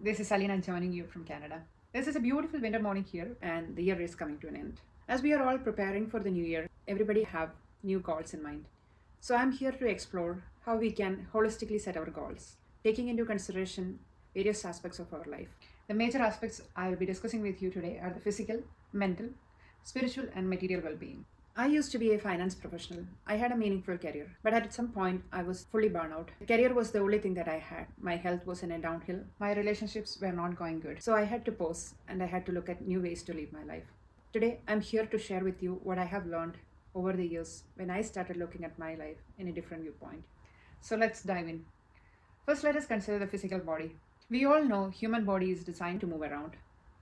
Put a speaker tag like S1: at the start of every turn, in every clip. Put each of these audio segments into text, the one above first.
S1: This is Aleena joining you from Canada. This is a beautiful winter morning here, and the year is coming to an end. As we are all preparing for the new year, everybody have new goals in mind. So I'm here to explore how we can holistically set our goals, taking into consideration various aspects of our life. The major aspects I will be discussing with you today are the physical, mental, spiritual, and material well-being. I used to be a finance professional. I had a meaningful career, but at some point I was fully burned out. The career was the only thing that I had. My health was in a downhill. My relationships were not going good. So I had to pause and I had to look at new ways to live my life. Today I'm here to share with you what I have learned over the years when I started looking at my life in a different viewpoint. So let's dive in. First, let us consider the physical body. We all know human body is designed to move around.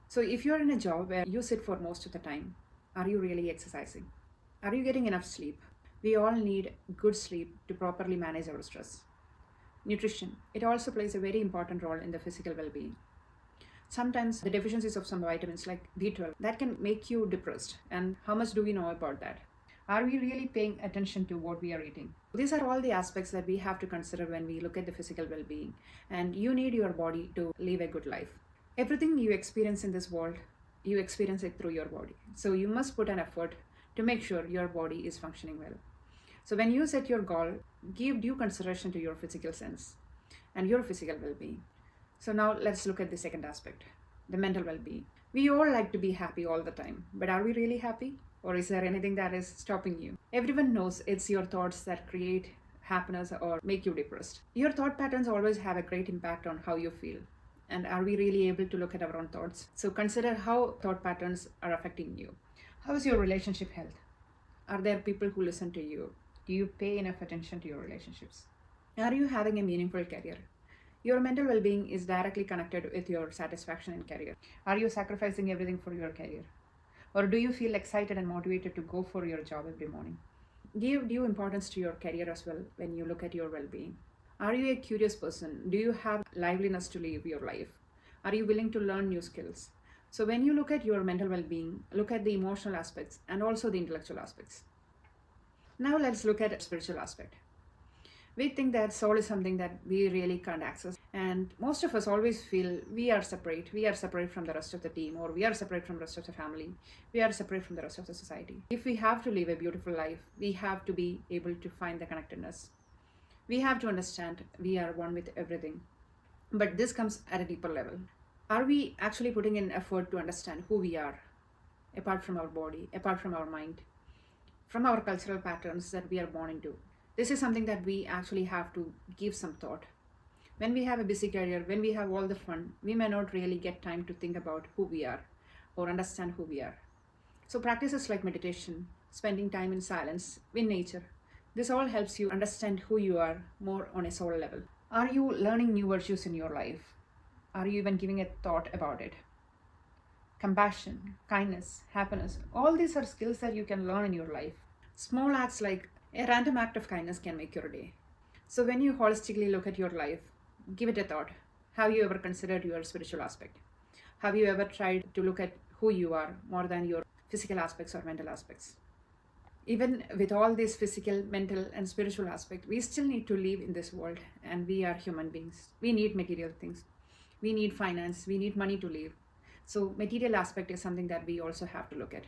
S1: So if you're in a job where you sit for most of the time, are you really exercising? Are you getting enough sleep? We all need good sleep to properly manage our stress. Nutrition. It also plays a very important role in the physical well-being. Sometimes the deficiencies of some vitamins like B12 that can make you depressed. And how much do we know about that? Are we really paying attention to what we are eating? These are all the aspects that we have to consider when we look at the physical well-being. And you need your body to live a good life. Everything you experience in this world, you experience it through your body. So you must put an effort to make sure your body is functioning well. So when you set your goal, give due consideration to your physical sense and your physical well-being. So now let's look at the second aspect, the mental well-being. We all like to be happy all the time, but are we really happy? Or is there anything that is stopping you? Everyone knows it's your thoughts that create happiness or make you depressed. Your thought patterns always have a great impact on how you feel. And are we really able to look at our own thoughts? So consider how thought patterns are affecting you. How is your relationship health? Are there people who listen to you? Do you pay enough attention to your relationships? Are you having a meaningful career? Your mental well-being is directly connected with your satisfaction in career. Are you sacrificing everything for your career? Or do you feel excited and motivated to go for your job every morning? Give due importance to your career as well when you look at your well-being. Are you a curious person? Do you have liveliness to live your life? Are you willing to learn new skills? So when you look at your mental well-being, look at the emotional aspects and also the intellectual aspects. Now let's look at a spiritual aspect. We think that soul is something that we really can't access. And most of us always feel we are separate. We are separate from the rest of the team, or we are separate from the rest of the family. We are separate from the rest of the society. If we have to live a beautiful life, we have to be able to find the connectedness. We have to understand we are one with everything. But this comes at a deeper level. Are we actually putting in effort to understand who we are, apart from our body, apart from our mind, from our cultural patterns that we are born into? This is something that we actually have to give some thought. When we have a busy career, when we have all the fun, we may not really get time to think about who we are or understand who we are. So practices like meditation, spending time in silence, in nature, this all helps you understand who you are more on a soul level. Are you learning new virtues in your life? Are you even giving a thought about it? Compassion, kindness, happiness, all these are skills that you can learn in your life. Small acts like a random act of kindness can make your day. So when you holistically look at your life, give it a thought. Have you ever considered your spiritual aspect? Have you ever tried to look at who you are more than your physical aspects or mental aspects? Even with all these physical, mental, and spiritual aspects, we still need to live in this world, and we are human beings. We need material things. We need finance, we need money to live. So material aspect is something that we also have to look at.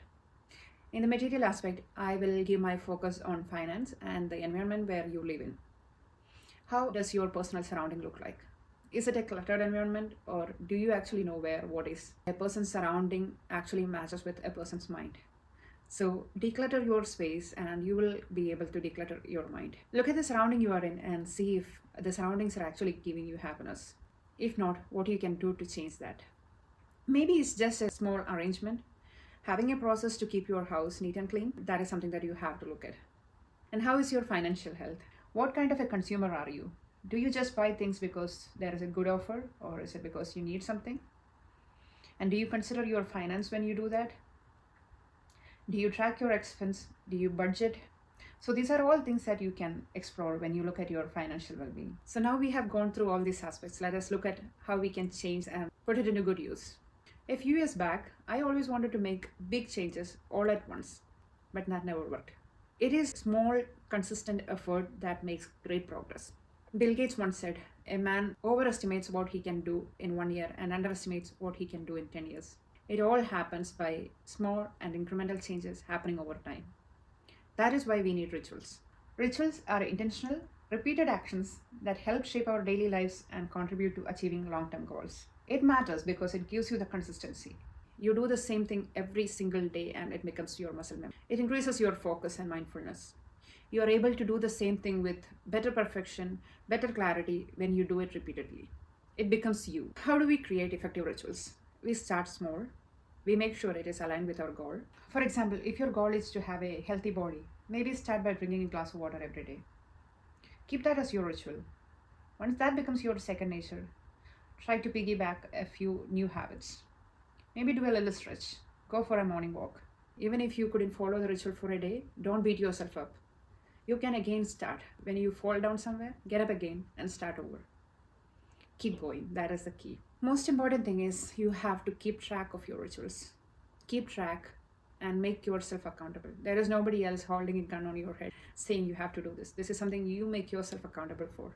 S1: In the material aspect, I will give my focus on finance and the environment where you live in. How does your personal surrounding look like? Is it a cluttered environment, or do you actually know where what is? A person's surrounding actually matches with a person's mind. So declutter your space and you will be able to declutter your mind. Look at the surrounding you are in and see if the surroundings are actually giving you happiness. If not, what you can do to change that. Maybe it's just a small arrangement. Having a process to keep your house neat and clean, that is something that you have to look at. And how is your financial health? What kind of a consumer are you? Do you just buy things because there is a good offer, or is it because you need something? And do you consider your finance when you do that? Do you track your expense? Do you budget? So these are all things that you can explore when you look at your financial well-being. So now we have gone through all these aspects. Let us look at how we can change and put it into good use. A few years back, I always wanted to make big changes all at once, but that never worked. It is small, consistent effort that makes great progress. Bill Gates once said, A man overestimates what he can do in 1 year and underestimates what he can do in 10 years. It all happens by small and incremental changes happening over time. That is why we need rituals. Rituals are intentional, repeated actions that help shape our daily lives and contribute to achieving long term goals. It matters because it gives you the consistency. You do the same thing every single day and it becomes your muscle memory. It increases your focus and mindfulness. You are able to do the same thing with better perfection, better clarity when you do it repeatedly. It becomes you. How do we create effective rituals? We start small. We make sure it is aligned with our goal. For example, if your goal is to have a healthy body, maybe start by drinking a glass of water every day. Keep that as your ritual. Once that becomes your second nature, try to piggyback a few new habits. Maybe do a little stretch. Go for a morning walk. Even if you couldn't follow the ritual for a day, don't beat yourself up. You can again start. When you fall down somewhere, get up again and start over. Keep going. That is the key. Most important thing is you have to keep track of your rituals. Keep track and make yourself accountable. There is nobody else holding a gun on your head saying you have to do this. This is something you make yourself accountable for.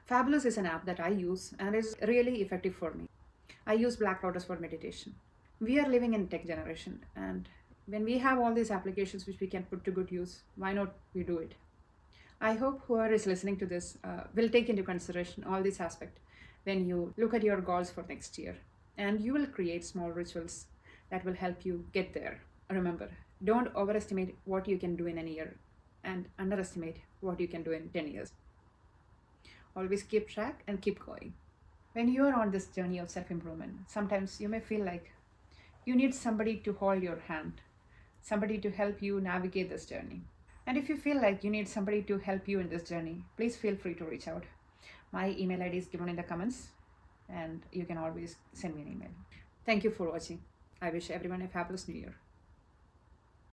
S1: Fabulous is an app that I use and is really effective for me. I use Black Lotus for meditation. We are living in tech generation, and when we have all these applications which we can put to good use, why not we do it? I hope whoever is listening to this will take into consideration all these aspects when you look at your goals for next year, and you will create small rituals that will help you get there. Remember, don't overestimate what you can do in a year and underestimate what you can do in 10 years. Always keep track and keep going. When you are on this journey of self-improvement, sometimes you may feel like you need somebody to hold your hand, somebody to help you navigate this journey. And if you feel like you need somebody to help you in this journey, please feel free to reach out. My email ID is given in the comments, and you can always send me an email. Thank you for watching. I wish everyone a fabulous new year.